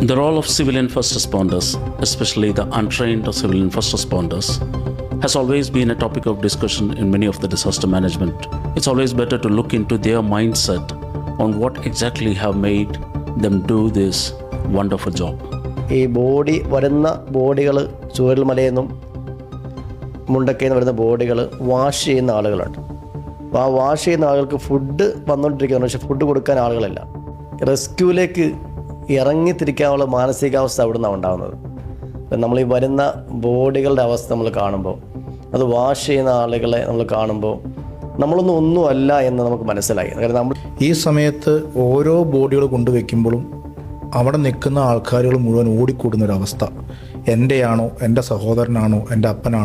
The role of civilian first responders, especially the untrained civilian first responders, has always been a topic of discussion in many of the disaster management. It's always better to look into their mindset on what exactly have made them do this wonderful job. ഈ വരുന്ന ബോഡികൾ ചൂരൽമലയിൽ മുണ്ടക്കയിൽ നിന്ന് വരുന്ന ബോഡികൾ wash ചെയ്യുന്ന ആളുകളുണ്ട്. അപ്പോൾ ആ wash ചെയ്യുന്ന ആളുകൾക്ക് ഫുഡ് വന്നുകൊണ്ടിരിക്കുന്നു, പക്ഷേ ഫുഡ് കൊടുക്കാൻ ആളുകളില്ല. റെസ്ക്യൂവിലേക്ക് ഇറങ്ങിത്തിരിക്കാനുള്ള മാനസികാവസ്ഥ അവിടെ നിന്നാണ് ഉണ്ടാകുന്നത്. നമ്മൾ ഈ വരുന്ന ബോഡികളുടെ അവസ്ഥ നമ്മൾ കാണുമ്പോൾ, അത് വാഷ് ചെയ്യുന്ന ആളുകളെ നമ്മൾ കാണുമ്പോൾ ഒന്നുമല്ല എന്ന് നമുക്ക് മനസ്സിലായി. കാരണം നമ്മൾ ഈ സമയത്ത് ഓരോ ബോഡികൾ കൊണ്ടുവയ്ക്കുമ്പോഴും അവിടെ നിൽക്കുന്ന ആൾക്കാരുകൾ മുഴുവൻ ഓടിക്കൂടുന്നൊരവസ്ഥ. എൻ്റെയാണോ, എൻ്റെ സഹോദരനാണോ, എൻ്റെ അപ്പനാണോ,